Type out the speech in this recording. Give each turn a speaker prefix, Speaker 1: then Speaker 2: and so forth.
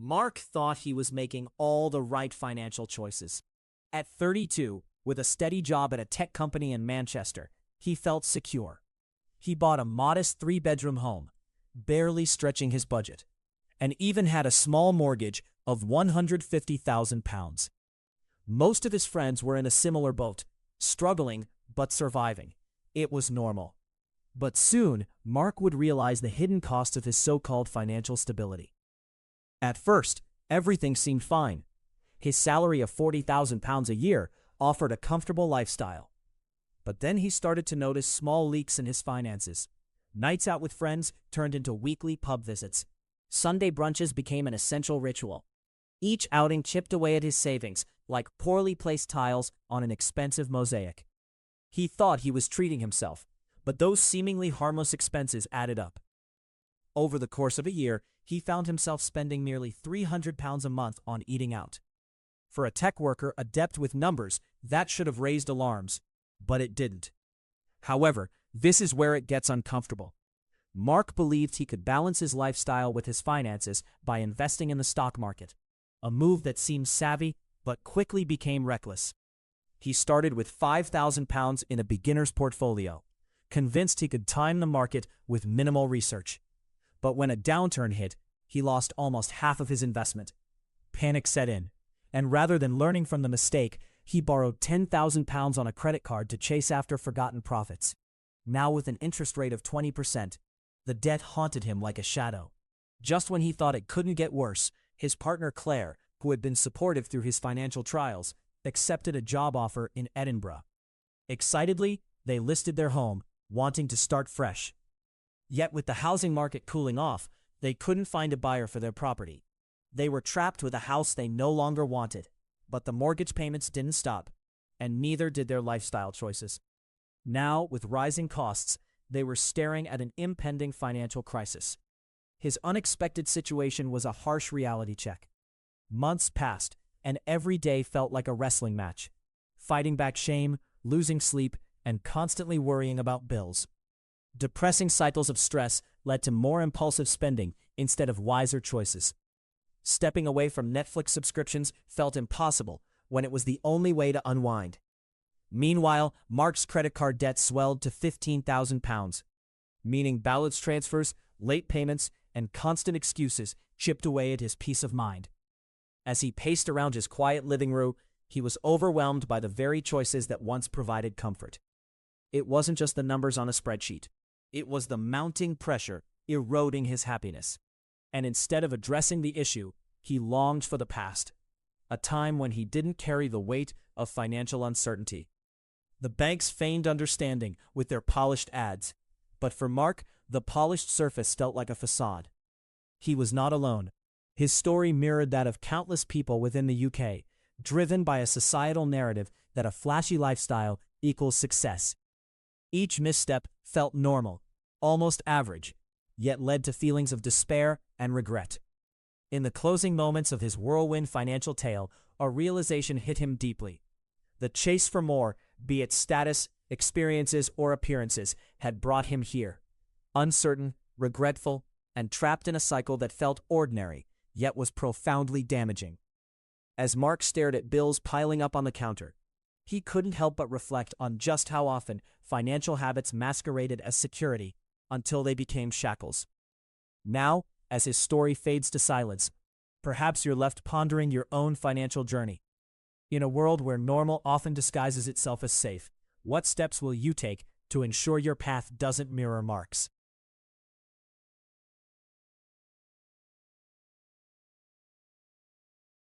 Speaker 1: Mark thought he was making all the right financial choices. At 32, with a steady job at a tech company in Manchester, he felt secure. He bought a modest three-bedroom home, barely stretching his budget, and even had a small mortgage of £150,000. Most of his friends were in a similar boat, struggling but surviving. It was normal. But soon, Mark would realize the hidden cost of his so-called financial stability. At first, everything seemed fine. His salary of £40,000 a year offered a comfortable lifestyle. But then he started to notice small leaks in his finances. Nights out with friends turned into weekly pub visits. Sunday brunches became an essential ritual. Each outing chipped away at his savings, like poorly placed tiles on an expensive mosaic. He thought he was treating himself, but those seemingly harmless expenses added up. Over the course of a year, he found himself spending nearly £300 a month on eating out. For a tech worker adept with numbers, that should have raised alarms, but it didn't. However, this is where it gets uncomfortable. Mark believed he could balance his lifestyle with his finances by investing in the stock market, a move that seemed savvy but quickly became reckless. He started with £5,000 in a beginner's portfolio, convinced he could time the market with minimal research. But when a downturn hit, he lost almost half of his investment. Panic set in, and rather than learning from the mistake, he borrowed £10,000 on a credit card to chase after forgotten profits. Now with an interest rate of 20%, the debt haunted him like a shadow. Just when he thought it couldn't get worse, his partner Claire, who had been supportive through his financial trials, accepted a job offer in Edinburgh. Excitedly, they listed their home, wanting to start fresh. Yet with the housing market cooling off, they couldn't find a buyer for their property. They were trapped with a house they no longer wanted, but the mortgage payments didn't stop, and neither did their lifestyle choices. Now, with rising costs, they were staring at an impending financial crisis. His unexpected situation was a harsh reality check. Months passed, and every day felt like a wrestling match, fighting back shame, losing sleep, and constantly worrying about bills. Depressing cycles of stress led to more impulsive spending instead of wiser choices. Stepping away from Netflix subscriptions felt impossible when it was the only way to unwind. Meanwhile, Mark's credit card debt swelled to £15,000, meaning balance transfers, late payments, and constant excuses chipped away at his peace of mind. As he paced around his quiet living room, he was overwhelmed by the very choices that once provided comfort. It wasn't just the numbers on a spreadsheet. It was the mounting pressure eroding his happiness. And instead of addressing the issue, he longed for the past, a time when he didn't carry the weight of financial uncertainty. The banks feigned understanding with their polished ads, but for Mark, the polished surface felt like a facade. He was not alone. His story mirrored that of countless people within the UK, driven by a societal narrative that a flashy lifestyle equals success. Each misstep felt normal, almost average, yet led to feelings of despair and regret. In the closing moments of his whirlwind financial tale, a realization hit him deeply. The chase for more, be it status, experiences, or appearances, had brought him here. Uncertain, regretful, and trapped in a cycle that felt ordinary, yet was profoundly damaging. As Mark stared at bills piling up on the counter, he couldn't help but reflect on just how often financial habits masqueraded as security until they became shackles. Now, as his story fades to silence, perhaps you're left pondering your own financial journey. In a world where normal often disguises itself as safe, what steps will you take to ensure your path doesn't mirror Mark's?